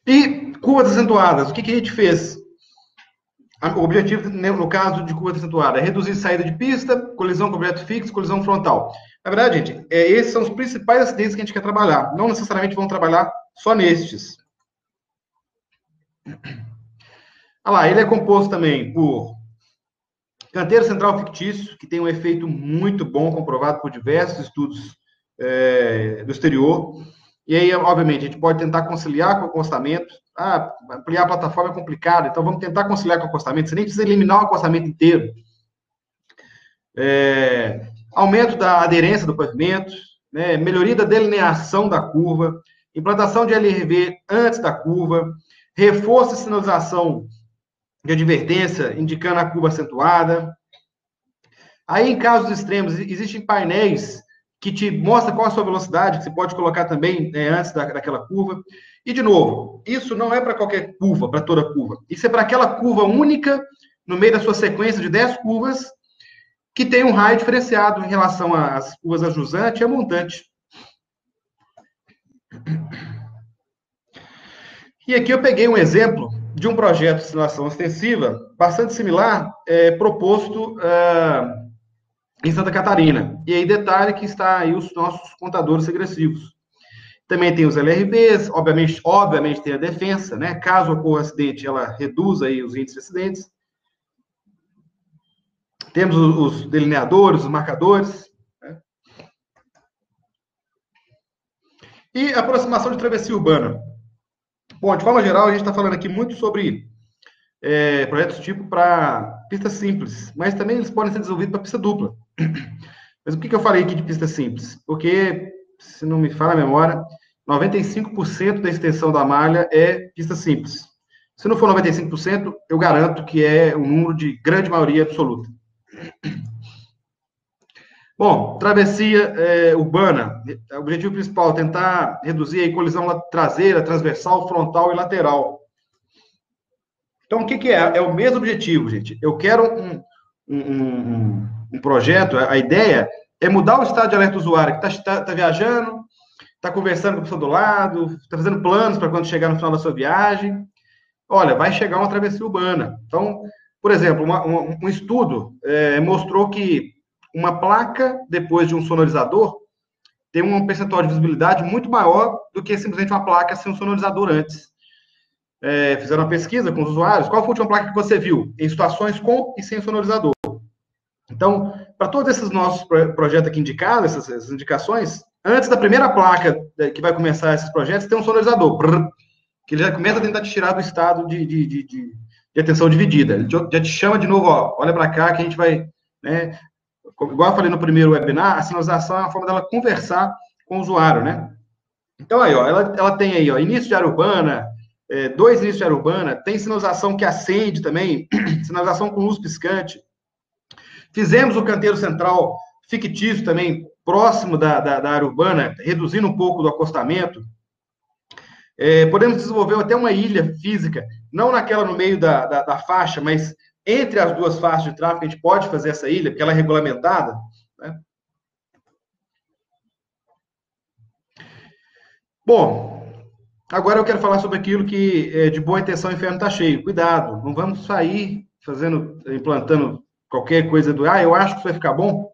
E curvas acentuadas, o que a gente fez? O objetivo, no caso de curva acentuada, é reduzir saída de pista, colisão com objeto fixo, colisão frontal. Na verdade, gente, esses são os principais acidentes que a gente quer trabalhar. Não necessariamente vão trabalhar só nestes. Olha lá, ele é composto também por canteiro central fictício, que tem um efeito muito bom, comprovado por diversos estudos do exterior. E aí, obviamente, a gente pode tentar conciliar com o acostamento. Ampliar a plataforma é complicado, então vamos tentar conciliar com o acostamento. Você nem precisa eliminar o acostamento inteiro. Aumento da aderência do pavimento, né, melhoria da delineação da curva, implantação de LRV antes da curva, reforço de sinalização de advertência, indicando a curva acentuada. Aí, em casos extremos, existem painéis que te mostram qual a sua velocidade, que você pode colocar também antes daquela curva. E, de novo, isso não é para qualquer curva, para toda curva. Isso é para aquela curva única, no meio da sua sequência de 10 curvas, que tem um raio diferenciado em relação às curvas a jusante e a montante. E aqui eu peguei um exemplo de um projeto de sinalização extensiva bastante similar, proposto em Santa Catarina. E aí, detalhe que está aí os nossos contadores regressivos. Também tem os LRVs, obviamente tem a defensa, né? Caso ocorra acidente, ela reduz aí os índices de acidentes. Temos os delineadores, os marcadores. Né? E aproximação de travessia urbana. Bom, de forma geral, a gente está falando aqui muito sobre projetos tipo para pista simples, mas também eles podem ser desenvolvidos para pista dupla. Mas por que eu falei aqui de pista simples? Porque, se não me falha a memória, 95% da extensão da malha é pista simples. Se não for 95%, eu garanto que é um número de grande maioria absoluta. Bom, travessia urbana, o objetivo principal é tentar reduzir a colisão traseira, transversal, frontal e lateral. Então, o que é? É o mesmo objetivo, gente. Eu quero um projeto, a ideia é mudar o estado de alerta do usuário, que está viajando, está conversando com a pessoa do lado, está fazendo planos para quando chegar no final da sua viagem. Olha, vai chegar uma travessia urbana. Então, por exemplo, um estudo mostrou que uma placa, depois de um sonorizador, tem um percentual de visibilidade muito maior do que simplesmente uma placa sem um sonorizador antes. Fizeram uma pesquisa com os usuários. Qual foi a última placa que você viu? Em situações com e sem sonorizador. Então, para todos esses nossos projetos aqui indicados, essas indicações, antes da primeira placa que vai começar esses projetos, tem um sonorizador, que ele já começa a tentar te tirar do estado de atenção dividida. Ele já te chama de novo, ó, olha para cá que a gente vai... Né, igual eu falei no primeiro webinar, a sinalização é uma forma dela conversar com o usuário, né? Então, aí, ó, ela tem aí, ó, início de área urbana, dois inícios de área urbana, tem sinalização que acende também, sinalização com luz piscante. Fizemos o canteiro central fictício também, próximo da área urbana, reduzindo um pouco do acostamento. Podemos desenvolver até uma ilha física, não naquela no meio da faixa, mas entre as duas faixas de tráfego, a gente pode fazer essa ilha, porque ela é regulamentada, né? Bom, agora eu quero falar sobre aquilo que de boa intenção o inferno está cheio. Cuidado, não vamos sair implantando qualquer coisa eu acho que isso vai ficar bom.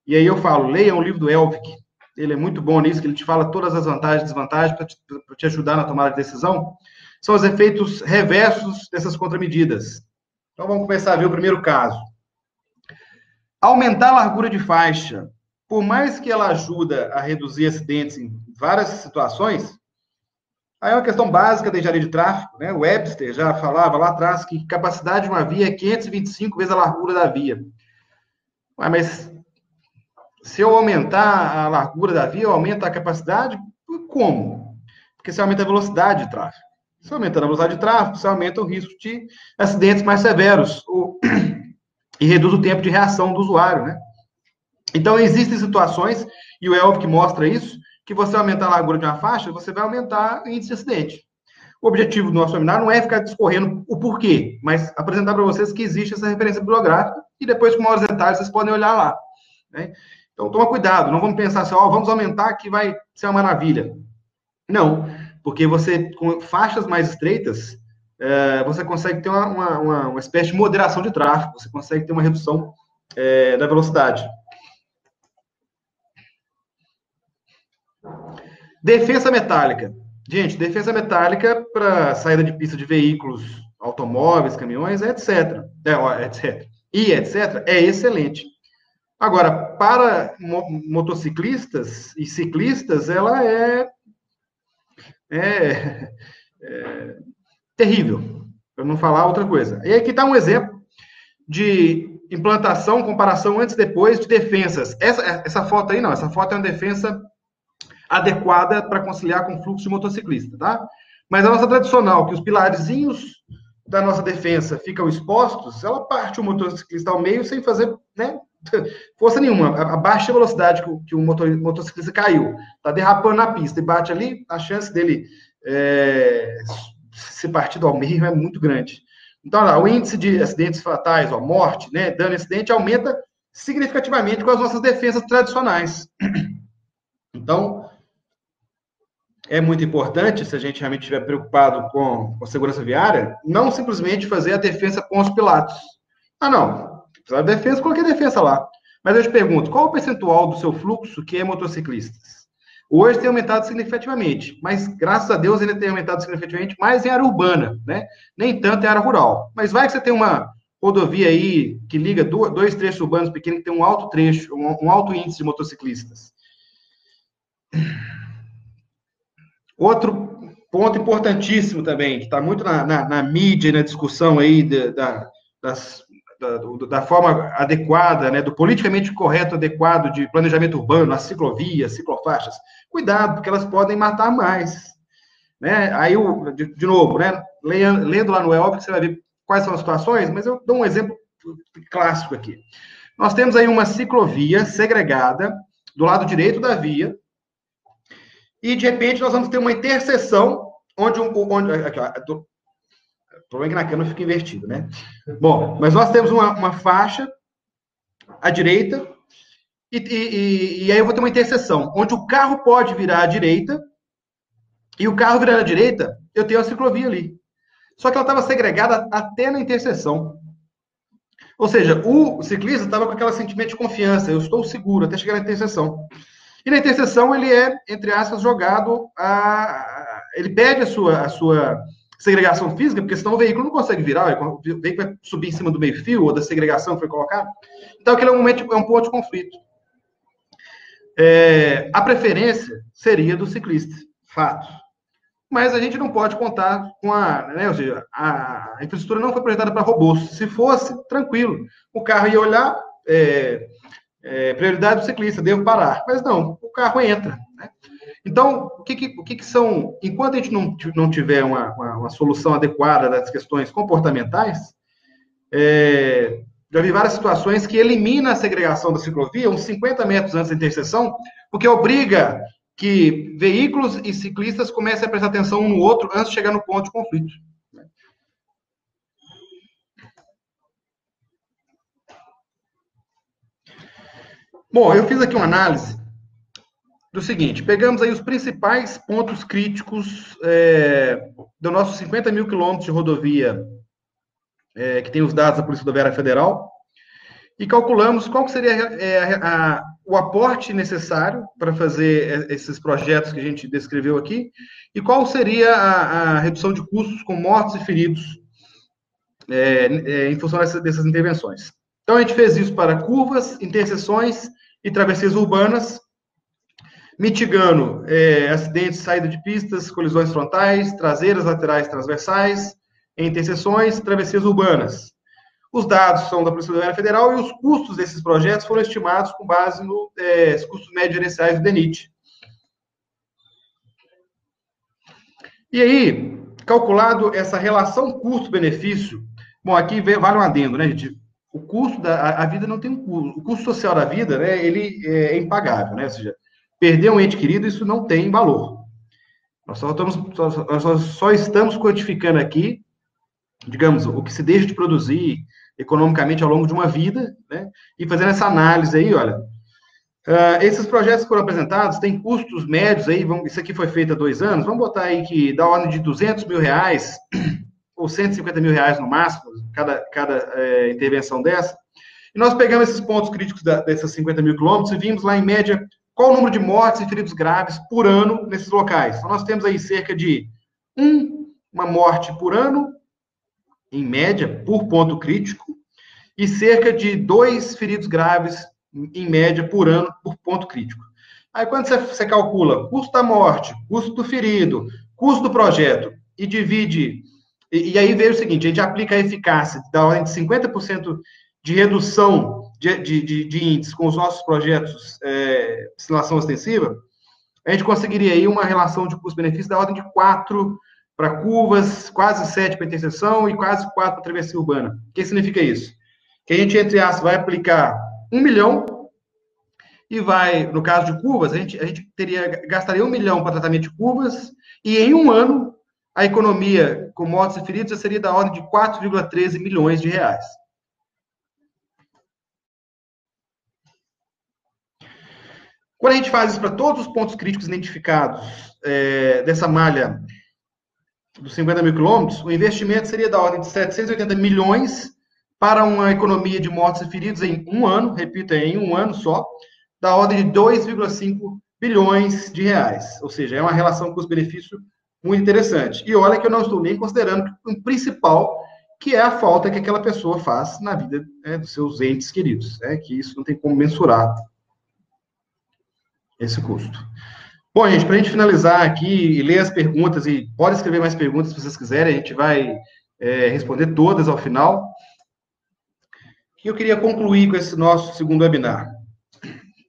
E aí eu falo, leia o livro do Elvick. Ele é muito bom nisso, que ele te fala todas as vantagens e desvantagens para te ajudar na tomada de decisão. São os efeitos reversos dessas contramedidas. Então vamos começar a ver o primeiro caso. Aumentar a largura de faixa, por mais que ela ajuda a reduzir acidentes em várias situações, aí é uma questão básica da engenharia de tráfego, né? O Webster já falava lá atrás que capacidade de uma via é 525 vezes a largura da via. Mas se eu aumentar a largura da via, eu aumento a capacidade? Como? Porque você aumenta a velocidade de tráfego. Se aumenta a velocidade de tráfego, você aumenta o risco de acidentes mais severos e reduz o tempo de reação do usuário, né? Então, existem situações, e o Elvick mostra isso, que você aumentar a largura de uma faixa, você vai aumentar o índice de acidente. O objetivo do nosso seminário não é ficar discorrendo o porquê, mas apresentar para vocês que existe essa referência bibliográfica e depois, com maiores detalhes, vocês podem olhar lá, né? Então, toma cuidado, não vamos pensar assim, vamos aumentar que vai ser uma maravilha. Não, porque você, com faixas mais estreitas, você consegue ter uma espécie de moderação de tráfego, você consegue ter uma redução da velocidade. Defesa metálica. Gente, defesa metálica para saída de pista de veículos, automóveis, caminhões, etc. É excelente. Agora, para motociclistas e ciclistas, ela é terrível, para não falar outra coisa. E aqui está um exemplo de implantação, comparação antes e depois de defensas. Essa foto aí não, essa foto é uma defensa adequada para conciliar com o fluxo de motociclista, tá? Mas a nossa tradicional, que os pilarzinhos da nossa defensa ficam expostos, ela parte o motociclista ao meio sem fazer, né, força nenhuma. A baixa velocidade que o motociclista caiu, tá derrapando na pista e bate ali, a chance dele ser partido ao meio é muito grande. Então, lá, o índice de acidentes fatais, morte, né, dano e acidente, aumenta significativamente com as nossas defesas tradicionais. Então, é muito importante, se a gente realmente estiver preocupado com a segurança viária, não simplesmente fazer a defesa com os pilatos. Não. A defesa, qualquer defesa lá. Mas eu te pergunto, qual o percentual do seu fluxo que é motociclistas? Hoje tem aumentado significativamente, mas graças a Deus ele tem aumentado significativamente mais em área urbana, né? Nem tanto em área rural. Mas vai que você tem uma rodovia aí que liga dois trechos urbanos pequenos que tem um alto trecho, um alto índice de motociclistas. Outro ponto importantíssimo também, que está muito na mídia e na discussão aí da forma adequada, né, do politicamente correto adequado de planejamento urbano, as ciclovias, ciclofaixas. Cuidado, porque elas podem matar mais. Né? Aí, de novo, né, lendo lá no Elvick, você vai ver quais são as situações, mas eu dou um exemplo clássico aqui. Nós temos aí uma ciclovia segregada do lado direito da via, e, de repente, nós vamos ter uma interseção onde aqui, ó, o problema é que na câmera fica invertido, né? Bom, mas nós temos uma faixa à direita e aí eu vou ter uma interseção onde o carro pode virar à direita e o carro virar à direita, eu tenho a ciclovia ali. Só que ela estava segregada até na interseção. Ou seja, o ciclista estava com aquele sentimento de confiança, eu estou seguro até chegar na interseção. E na interseção ele é, entre aspas, jogado ele perde a sua segregação física, porque senão o veículo não consegue virar, o veículo vai subir em cima do meio-fio ou da segregação que foi colocada. Então, aquele é um ponto de conflito. A preferência seria do ciclista, fato. Mas a gente não pode contar com ou seja, a infraestrutura não foi projetada para robôs. Se fosse, tranquilo. O carro ia olhar, prioridade do ciclista, devo parar. Mas não, o carro entra. Né? Então, o que são... Enquanto a gente não tiver uma solução adequada das questões comportamentais, já vi várias situações que elimina a segregação da ciclovia uns 50 metros antes da interseção, porque obriga que veículos e ciclistas comecem a prestar atenção um no outro antes de chegar no ponto de conflito. Bom, eu fiz aqui uma análise do seguinte: pegamos aí os principais pontos críticos do nossos 50 mil quilômetros de rodovia, que tem os dados da Polícia Rodoviária Federal, e calculamos qual que seria o aporte necessário para fazer esses projetos que a gente descreveu aqui, e qual seria a redução de custos com mortos e feridos em função dessas intervenções. Então, a gente fez isso para curvas, interseções e travessias urbanas, mitigando acidentes, saída de pistas, colisões frontais, traseiras, laterais, transversais, em interseções, travessias urbanas. Os dados são da Polícia Rodoviária Federal e os custos desses projetos foram estimados com base nos custos médios gerenciais do DENIT. E aí, calculado essa relação custo-benefício, bom, aqui vale um adendo, né, gente? O custo a vida não tem um custo. O custo social da vida, né, ele é impagável, né? Ou seja, perder um ente querido, isso não tem valor. Nós só estamos quantificando aqui, digamos, o que se deixa de produzir economicamente ao longo de uma vida, né? E fazendo essa análise aí, olha, esses projetos que foram apresentados têm custos médios aí, isso aqui foi feito há 2 anos, vamos botar aí que dá ordem de R$200 mil, ou R$150 mil no máximo, cada intervenção dessa. E nós pegamos esses pontos críticos desses 50 mil quilômetros e vimos lá, em média, qual o número de mortes e feridos graves por ano nesses locais. Então, nós temos aí cerca de uma morte por ano, em média, por ponto crítico, e cerca de 2 feridos graves, em média, por ano, por ponto crítico. Aí, quando você calcula custo da morte, custo do ferido, custo do projeto, e divide... E aí veio o seguinte: a gente aplica a eficácia da ordem de 50% de redução de índices com os nossos projetos de sinalização ostensiva, a gente conseguiria aí uma relação de custo-benefício da ordem de 4 para curvas, quase 7 para interseção e quase 4 para travessia urbana. O que significa isso? Que a gente, entre aspas, vai aplicar 1 milhão e vai, no caso de curvas, a gente gastaria 1 milhão para tratamento de curvas e em um ano a economia com mortos e feridos já seria da ordem de 4,13 milhões de reais. Quando a gente faz isso para todos os pontos críticos identificados dessa malha dos 50 mil quilômetros, o investimento seria da ordem de 780 milhões para uma economia de mortos e feridos em um ano, repito, em um ano só, da ordem de 2,5 bilhões de reais. Ou seja, é uma relação custo-benefício muito interessante. E olha que eu não estou nem considerando o principal, que é a falta que aquela pessoa faz na vida dos seus entes queridos, que isso não tem como mensurar esse custo. Bom, gente, para a gente finalizar aqui e ler as perguntas, e pode escrever mais perguntas se vocês quiserem, a gente vai responder todas ao final. E eu queria concluir com esse nosso segundo webinar.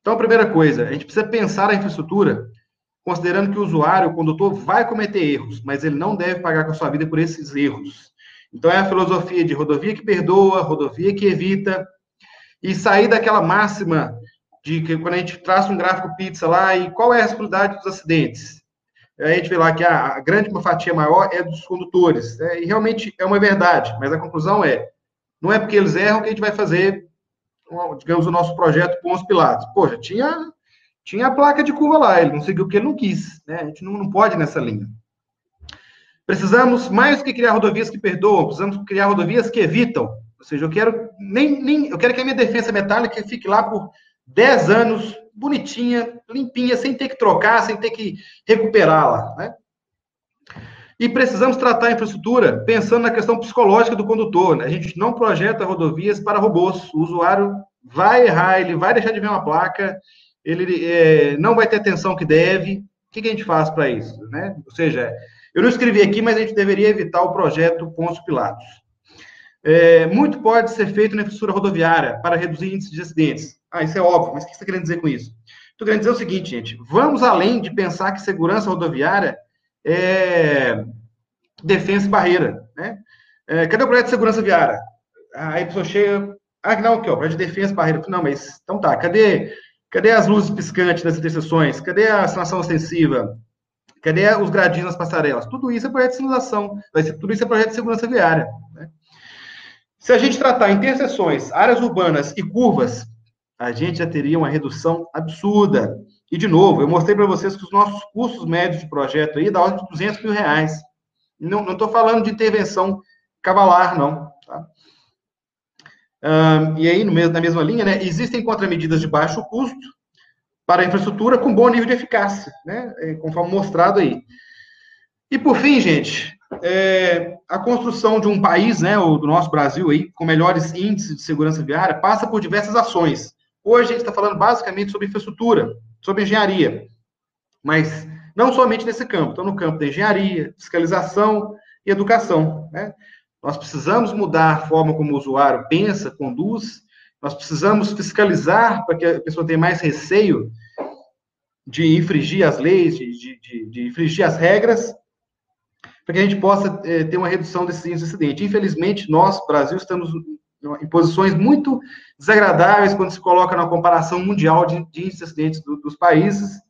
Então, a primeira coisa, a gente precisa pensar a infraestrutura considerando que o usuário, o condutor, vai cometer erros, mas ele não deve pagar com a sua vida por esses erros. Então, é a filosofia de rodovia que perdoa, rodovia que evita, e sair daquela máxima de que quando a gente traça um gráfico pizza lá, e qual é a responsabilidade dos acidentes? Aí a gente vê lá que a grande fatia maior é dos condutores, e realmente é uma verdade, mas a conclusão não é porque eles erram que a gente vai fazer, digamos, o nosso projeto com os Pilatos. Poxa, tinha a placa de curva lá, ele não seguiu porque ele não quis, né? A gente não pode ir nessa linha. Precisamos, mais do que criar rodovias que perdoam, precisamos criar rodovias que evitam. Ou seja, eu quero que a minha defesa metálica fique lá por 10 anos, bonitinha, limpinha, sem ter que trocar, sem ter que recuperá-la, né? E precisamos tratar a infraestrutura pensando na questão psicológica do condutor, né? A gente não projeta rodovias para robôs. O usuário vai errar, ele vai deixar de ver uma placa, ele não vai ter a atenção que deve. O que a gente faz para isso, né? Ou seja, eu não escrevi aqui, mas a gente deveria evitar o projeto Pôncio Pilatos. Muito pode ser feito na infraestrutura rodoviária para reduzir índices de acidentes. Isso é óbvio, mas o que você está querendo dizer com isso? Estou querendo dizer o seguinte, gente, vamos além de pensar que segurança rodoviária é defesa e barreira, né? Cadê o projeto de segurança viária? Aí a pessoa chega, não, aqui, ó, projeto de defesa e barreira. Não, mas, então tá, cadê as luzes piscantes das interseções? Cadê a sinalização ostensiva? Cadê os gradinhos nas passarelas? Tudo isso é projeto de sinalização, tudo isso é projeto de segurança viária, né? Se a gente tratar interseções, áreas urbanas e curvas, a gente já teria uma redução absurda. E, de novo, eu mostrei para vocês que os nossos custos médios de projeto aí dá ordem de R$ 200 mil. Não estou falando de intervenção cavalar, não. Tá? E aí, na mesma linha, né, existem contramedidas de baixo custo para a infraestrutura com bom nível de eficácia, né, conforme mostrado aí. E, por fim, gente, a construção de um país, né, o do nosso Brasil, aí, com melhores índices de segurança viária, passa por diversas ações. Hoje, a gente está falando basicamente sobre infraestrutura, sobre engenharia, mas não somente nesse campo, então no campo da engenharia, fiscalização e educação, né? Nós precisamos mudar a forma como o usuário pensa, conduz, nós precisamos fiscalizar para que a pessoa tenha mais receio de infringir as leis, de infringir as regras, para que a gente possa ter uma redução desses índices de acidente. Infelizmente, nós, Brasil, estamos em posições muito desagradáveis quando se coloca na comparação mundial de índices de acidentes dos países.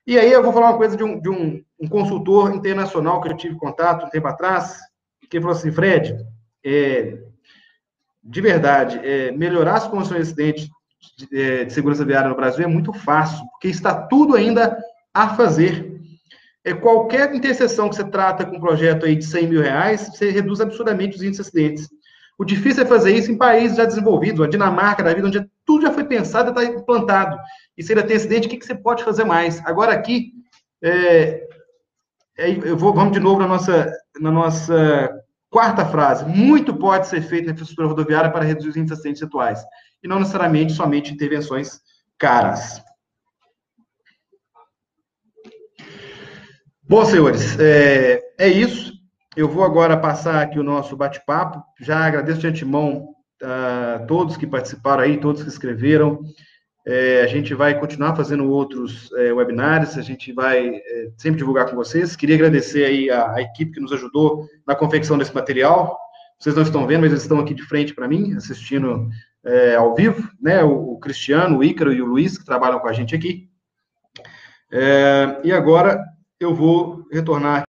E aí eu vou falar uma coisa de um consultor internacional que eu tive contato um tempo atrás, que falou assim, Fred, de verdade, melhorar as condições de acidente de segurança viária no Brasil é muito fácil, porque está tudo ainda a fazer. Qualquer interseção que você trata com um projeto aí de R$ 100 mil, você reduz absurdamente os índices de acidentes. O difícil é fazer isso em países já desenvolvidos, a Dinamarca da vida, onde tudo já foi pensado, está implantado. E se ainda tem acidente, o que você pode fazer mais? Agora aqui, vamos de novo na nossa quarta frase. Muito pode ser feito na infraestrutura rodoviária para reduzir os índices de acidentes atuais. E não necessariamente somente intervenções caras. Bom, senhores, é isso. Eu vou agora passar aqui o nosso bate-papo. Já agradeço de antemão a todos que participaram aí, todos que escreveram. A gente vai continuar fazendo outros webinários, a gente vai sempre divulgar com vocês. Queria agradecer aí a equipe que nos ajudou na confecção desse material. Vocês não estão vendo, mas eles estão aqui de frente para mim, assistindo ao vivo, né? O Cristiano, o Ícaro e o Luiz, que trabalham com a gente aqui. E agora eu vou retornar